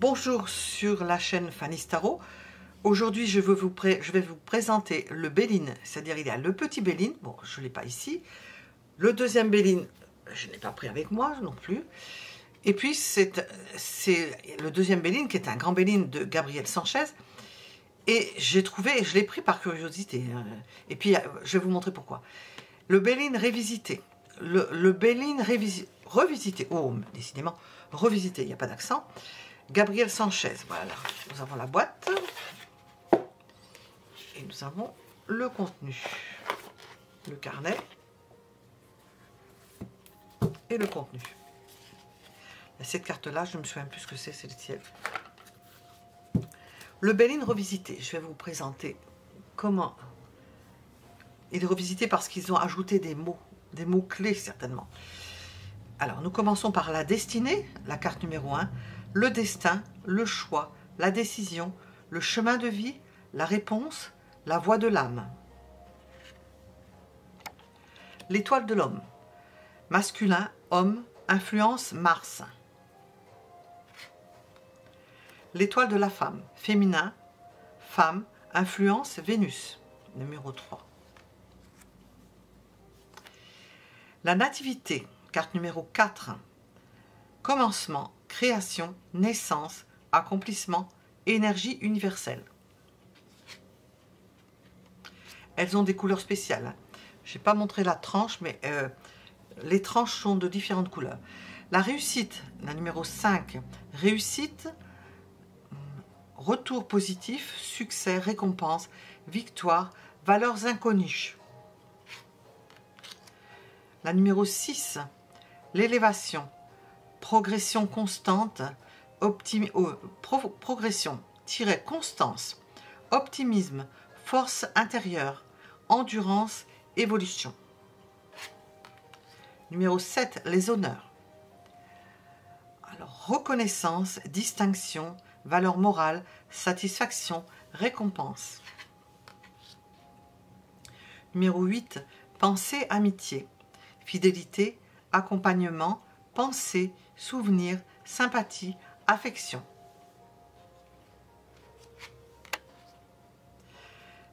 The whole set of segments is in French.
Bonjour sur la chaîne Fanny Starot. Aujourd'hui, je vais vous présenter le Béline, c'est-à-dire il y a le petit Béline, bon, je ne l'ai pas ici. Le deuxième Béline, je ne l'ai pas pris avec moi non plus. Et puis, c'est le deuxième Béline qui est un grand Béline de Gabriel Sanchez. Et j'ai trouvé, je l'ai pris par curiosité. Et puis, je vais vous montrer pourquoi. Le Béline révisité. Le Béline revisité. Oh, décidément, revisité, il n'y a pas d'accent. Gabriel Sanchez, voilà, nous avons la boîte et nous avons le contenu, le carnet et le contenu. Cette carte-là, je ne me souviens plus ce que c'est le ciel. Le Béline revisité, je vais vous présenter comment il est revisité parce qu'ils ont ajouté des mots clés certainement. Alors, nous commençons par la destinée, la carte numéro 1. Le destin, le choix, la décision, le chemin de vie, la réponse, la voie de l'âme. L'étoile de l'homme. Masculin, homme, influence Mars. L'étoile de la femme. Féminin, femme, influence Vénus. Numéro 3. La nativité. Carte numéro 4. Commencement, création, naissance, accomplissement, énergie universelle. Elles ont des couleurs spéciales. Je n'ai pas montré la tranche, mais les tranches sont de différentes couleurs. La réussite, la numéro 5. Réussite, retour positif, succès, récompense, victoire, valeurs inconnues. La numéro 6. L'élévation, progression constante, progression-constance, optimisme, force intérieure, endurance, évolution. Numéro 7, les honneurs. Alors, reconnaissance, distinction, valeur morale, satisfaction, récompense. Numéro 8, pensée, amitié, fidélité, accompagnement, pensée, souvenir, sympathie, affection.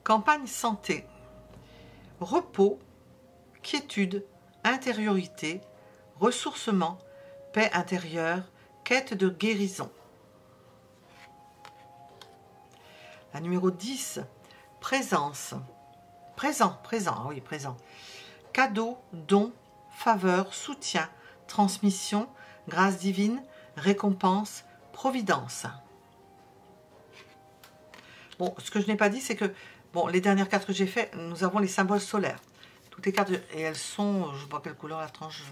Campagne santé. Repos, quiétude, intériorité, ressourcement, paix intérieure, quête de guérison. La numéro 10, présence. Présent, oui, présent. Cadeau, don, faveur, soutien, transmission, grâce divine, récompense, providence. Bon, ce que je n'ai pas dit, c'est que bon, les dernières cartes que j'ai faites, nous avons les symboles solaires. Toutes les cartes, et elles sont, je ne sais pas quelle couleur la tranche,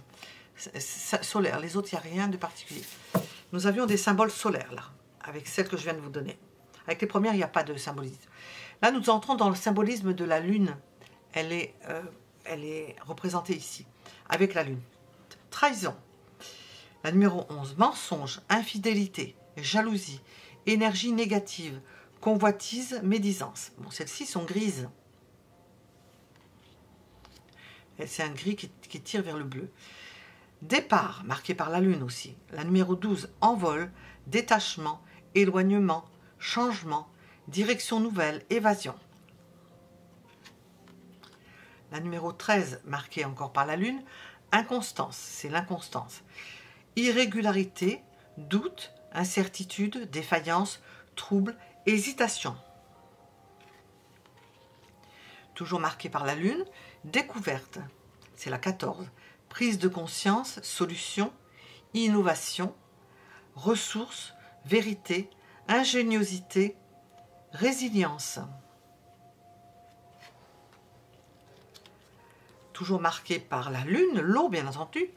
solaire. Les autres, il n'y a rien de particulier. Nous avions des symboles solaires, là, avec celles que je viens de vous donner. Avec les premières, il n'y a pas de symbolisme. Là, nous entrons dans le symbolisme de la Lune. Elle est représentée ici, avec la Lune. Trahison. La numéro 11, mensonge, infidélité, jalousie, énergie négative, convoitise, médisance. Bon, celles-ci sont grises. C'est un gris qui tire vers le bleu. Départ, marqué par la Lune aussi. La numéro 12, envol, détachement, éloignement, changement, direction nouvelle, évasion. La numéro 13, marquée encore par la Lune, inconstance, c'est l'inconstance. Irrégularité, doute, incertitude, défaillance, trouble, hésitation. Toujours marqué par la Lune, découverte, c'est la 14. Prise de conscience, solution, innovation, ressources, vérité, ingéniosité, résilience. Toujours marqué par la Lune, l'eau bien entendu.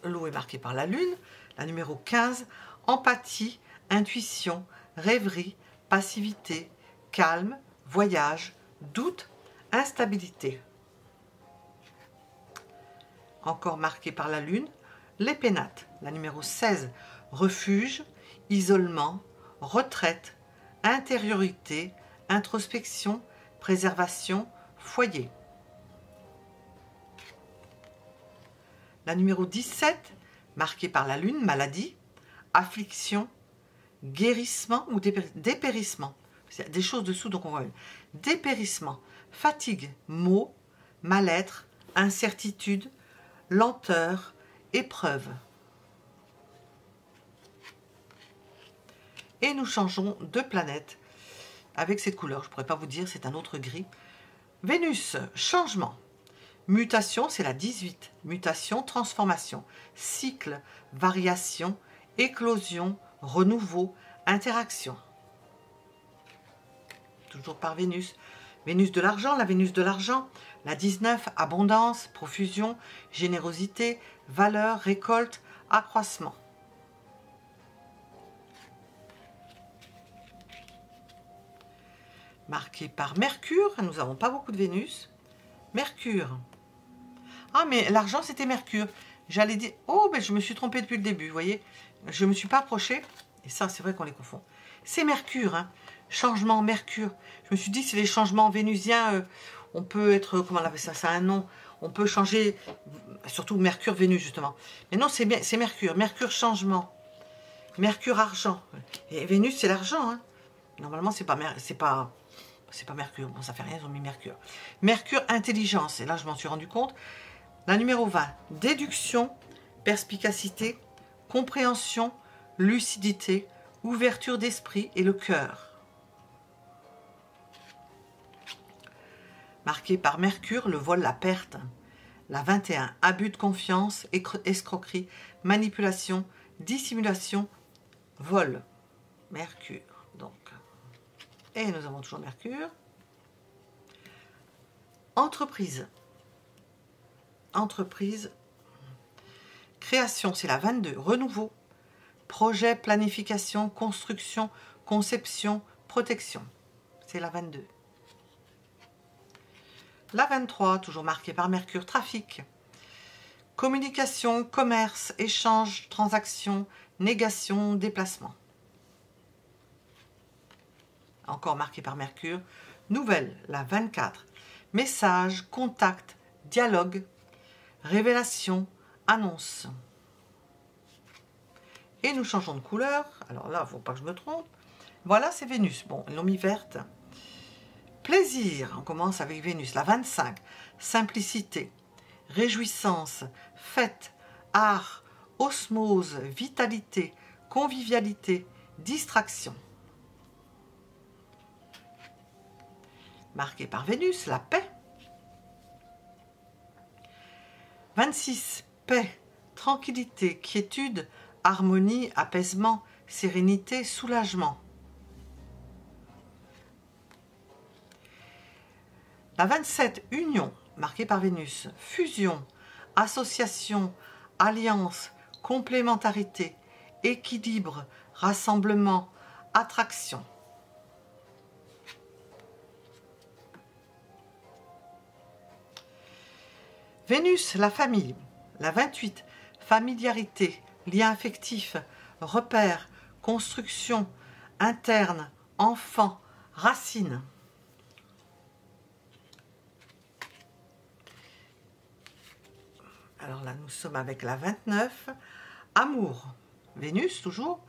L'eau est marquée par la Lune. La numéro 15, empathie, intuition, rêverie, passivité, calme, voyage, doute, instabilité. Encore marqué par la Lune, les pénates. La numéro 16, refuge, isolement, retraite, intériorité, introspection, préservation, foyer. La numéro 17, marquée par la Lune, maladie, affliction, guérissement ou dépérissement. C'est des choses dessous, donc on voit dépérissement, fatigue, maux, mal-être, incertitude, lenteur, épreuve. Et nous changeons de planète avec cette couleur. Je ne pourrais pas vous dire, c'est un autre gris. Vénus, changement. Mutation, c'est la 18. Mutation, transformation. Cycle, variation, éclosion, renouveau, interaction. Toujours par Vénus. Vénus de l'argent, la Vénus de l'argent. La 19, abondance, profusion, générosité, valeur, récolte, accroissement. Marqué par Mercure, nous n'avons pas beaucoup de Vénus. Mercure. Ah, mais l'argent, c'était Mercure. J'allais dire... Oh, ben je me suis trompée depuis le début, vous voyez. Je ne me suis pas approchée. Et ça, c'est vrai qu'on les confond. C'est Mercure, hein. Changement, Mercure. Je me suis dit, c'est les changements vénusiens. On peut être... Comment on appelle ça? Ça a un nom. On peut changer... Surtout Mercure, Vénus, justement. Mais non, c'est Mercure. Mercure, changement. Mercure, argent. Et Vénus, c'est l'argent, hein. Normalement, c'est pas Mercure, bon ça fait rien, ils ont mis Mercure. Mercure, intelligence, et là je m'en suis rendu compte. La numéro 20, déduction, perspicacité, compréhension, lucidité, ouverture d'esprit et le cœur. Marqué par Mercure, le vol, la perte. La 21, abus de confiance, escroquerie, manipulation, dissimulation, vol. Mercure, donc. Et nous avons toujours Mercure. Entreprise. Entreprise. Création, c'est la 22. Renouveau. Projet, planification, construction, conception, protection. C'est la 22. La 23, toujours marquée par Mercure. Trafic. Communication, commerce, échange, transaction, négation, déplacement. Encore marqué par Mercure. Nouvelle, la 24. Message, contact, dialogue, révélation, annonce. Et nous changeons de couleur. Alors là, il ne faut pas que je me trompe. Voilà, c'est Vénus. Bon, ils l'ont mis verte. Plaisir, on commence avec Vénus. La 25. Simplicité, réjouissance, fête, art, osmose, vitalité, convivialité, distraction. Marqué par Vénus, la paix. 26. Paix, tranquillité, quiétude, harmonie, apaisement, sérénité, soulagement. La 27. Union, marquée par Vénus. Fusion, association, alliance, complémentarité, équilibre, rassemblement, attraction. Vénus, la famille. La 28, familiarité, lien affectif, repère, construction, interne, enfant, racine. Alors là, nous sommes avec la 29, amour. Vénus, toujours.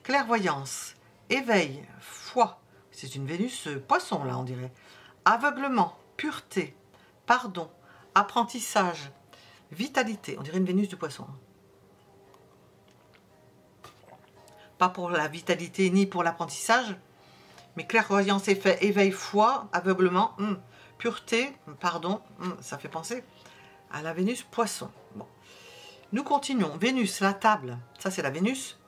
Clairvoyance, éveil, foi. C'est une Vénus poisson, là, on dirait. Aveuglement, pureté, pardon, apprentissage, vitalité. On dirait une Vénus de poisson. Pas pour la vitalité ni pour l'apprentissage, mais clairvoyance, éveil, foi, aveuglement, pureté, pardon, ça fait penser à la Vénus poisson. Bon. Nous continuons. Vénus, la table. Ça, c'est la Vénus.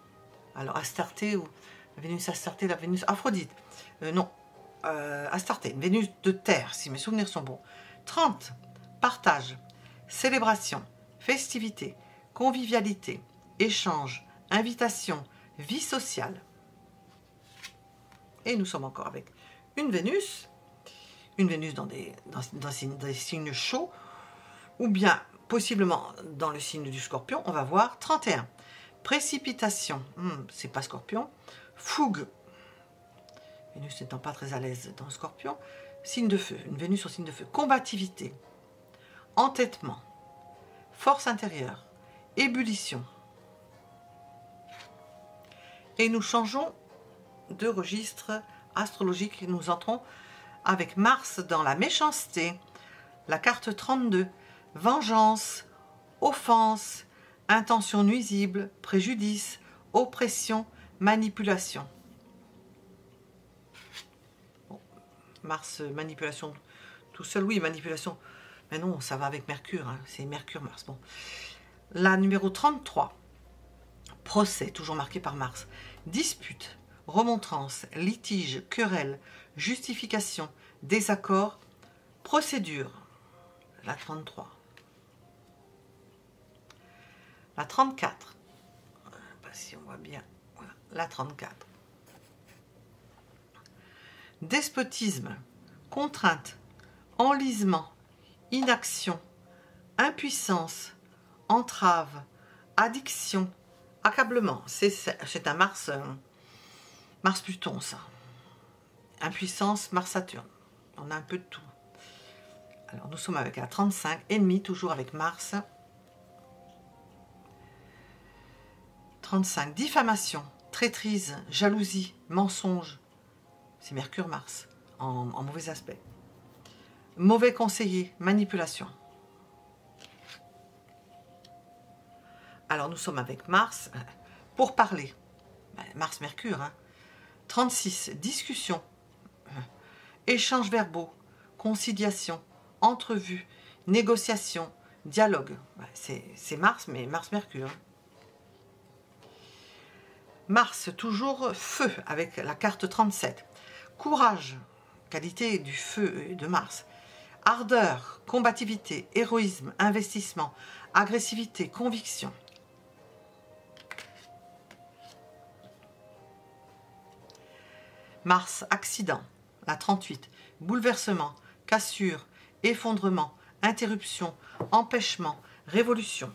Alors, Astarté ou la Vénus Astarté, la Vénus Aphrodite. Non, Astarté, une Vénus de terre, si mes souvenirs sont bons. 30. Partage, célébration, festivité, convivialité, échange, invitation, vie sociale. Et nous sommes encore avec une Vénus dans des signes chauds, ou bien possiblement dans le signe du Scorpion. On va voir 31. Précipitation, c'est pas Scorpion. Fougue, Vénus n'étant pas très à l'aise dans le Scorpion. Signe de feu, une Vénus au signe de feu. Combativité, entêtement, force intérieure, ébullition. Et nous changeons deux registres astrologiques. Nous entrons avec Mars dans la méchanceté. La carte 32, vengeance, offense, intention nuisible, préjudice, oppression, manipulation. Bon, Mars, manipulation tout seul, oui, manipulation. Mais non, ça va avec Mercure, hein, c'est Mercure-Mars. Bon. La numéro 33, procès, toujours marqué par Mars. Dispute, remontrance, litige, querelle, justification, désaccord, procédure. La 33. La 34. Si on voit bien. Voilà, la 34. Despotisme, contrainte, enlisement, inaction, impuissance, entrave, addiction, accablement. C'est un Mars, Mars-Pluton, ça. Impuissance, Mars-Saturne. On a un peu de tout. Alors, nous sommes avec la 35, ennemi, toujours avec Mars. 35, diffamation, traîtrise, jalousie, mensonge. C'est Mercure-Mars, en mauvais aspect. Mauvais conseiller, manipulation. Alors, nous sommes avec Mars, pour parler. Mars-Mercure, hein. 36, discussion, échanges verbaux, conciliation, entrevue, négociation, dialogue. C'est Mars, mais Mars-Mercure. Mars, toujours feu, avec la carte 37. Courage, qualité du feu de Mars. Ardeur, combativité, héroïsme, investissement, agressivité, conviction. Mars, accident, la 38. Bouleversement, cassure, effondrement, interruption, empêchement, révolution.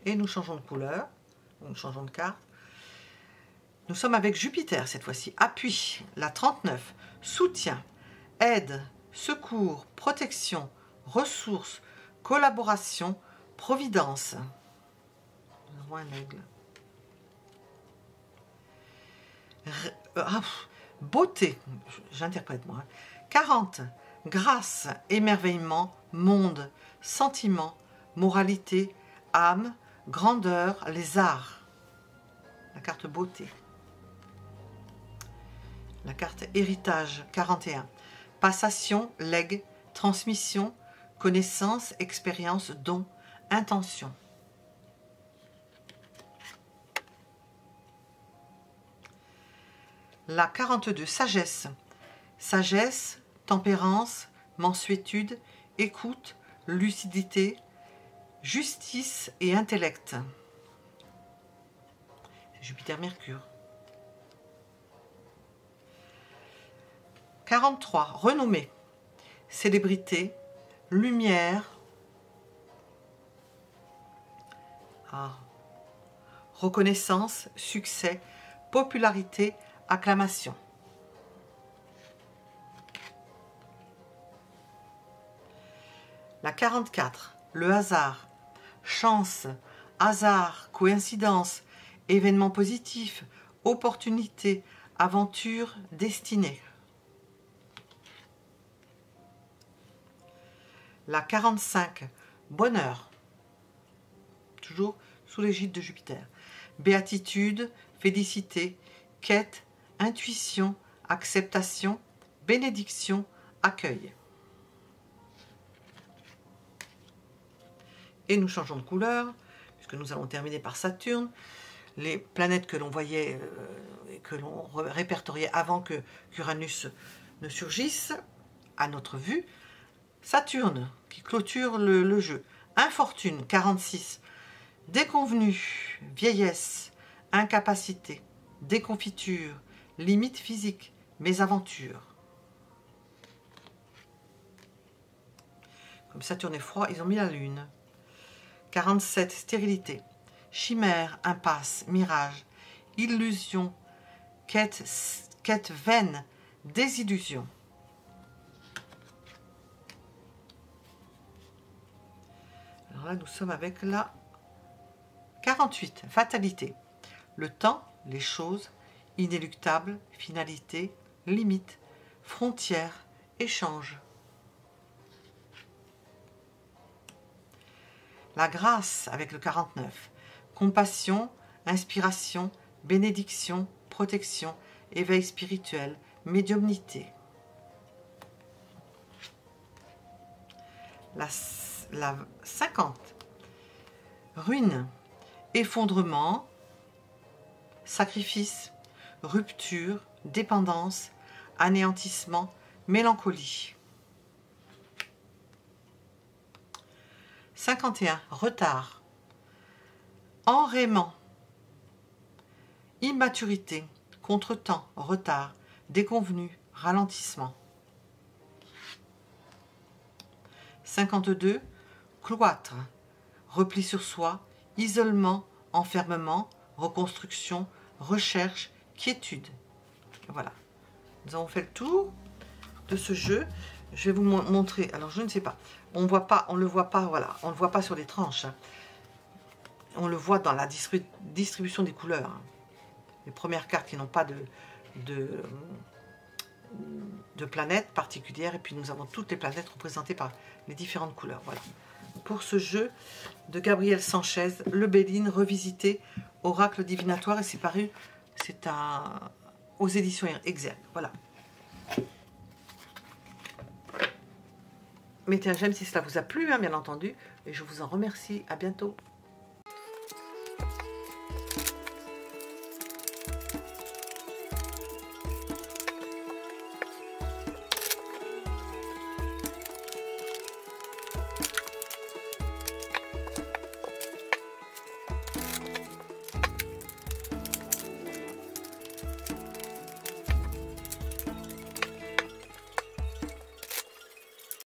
Et nous changeons de couleur, nous changeons de carte. Nous sommes avec Jupiter cette fois-ci. Appui, la 39. Soutien, aide, secours, protection, ressources, collaboration, providence. Nous avons un aigle. Beauté, j'interprète moi. 40. Grâce, émerveillement, monde, sentiment, moralité, âme, grandeur, les arts. La carte beauté. La carte héritage, 41. Passation, legs, transmission, connaissance, expérience, don, intention. La 42, sagesse. Sagesse, tempérance, mansuétude, écoute, lucidité, justice et intellect. Jupiter-Mercure. 43, renommée. Célébrité, lumière, reconnaissance, succès, popularité, acclamation. La 44, le hasard, chance, hasard, coïncidence, événement positif, opportunité, aventure, destinée. La 45, bonheur, toujours sous l'égide de Jupiter. Béatitude, félicité, quête, intuition, acceptation, bénédiction, accueil. Et nous changeons de couleur, puisque nous allons terminer par Saturne. Les planètes que l'on voyait, que l'on répertoriait avant que qu'Uranus ne surgisse, à notre vue. Saturne, qui clôture le jeu. Infortune, 46. Déconvenue, vieillesse, incapacité, déconfiture, limite physique, mésaventure. Comme Saturne est froid, ils ont mis la Lune. 47, stérilité, chimère, impasse, mirage, illusion, quête vaine, désillusion. Alors là, nous sommes avec la 48, fatalité. Le temps, les choses, inéluctable, finalité, limite, frontière, échange. La grâce avec le 49, compassion, inspiration, bénédiction, protection, éveil spirituel, médiumnité. La 50, ruine, effondrement, sacrifice, rupture, dépendance, anéantissement, mélancolie. 51, retard, enrayement, immaturité, contretemps, retard, déconvenu, ralentissement. 52, cloître, repli sur soi, isolement, enfermement, reconstruction, recherche, quiétude. Voilà. Nous avons fait le tour de ce jeu. Je vais vous montrer. Alors, je ne sais pas. On voit pas, on le voit pas, voilà. On le voit pas sur les tranches. Hein. On le voit dans la distribution des couleurs. Hein. Les premières cartes qui n'ont pas de planètes particulières. Et puis, nous avons toutes les planètes représentées par les différentes couleurs. Voilà. Pour ce jeu de Gabriel Sanchez, Le Béline, revisité, oracle divinatoire. Et c'est paru, c'est aux éditions Exergue. Voilà. Mettez un j'aime si cela vous a plu, hein, bien entendu. Et je vous en remercie. À bientôt.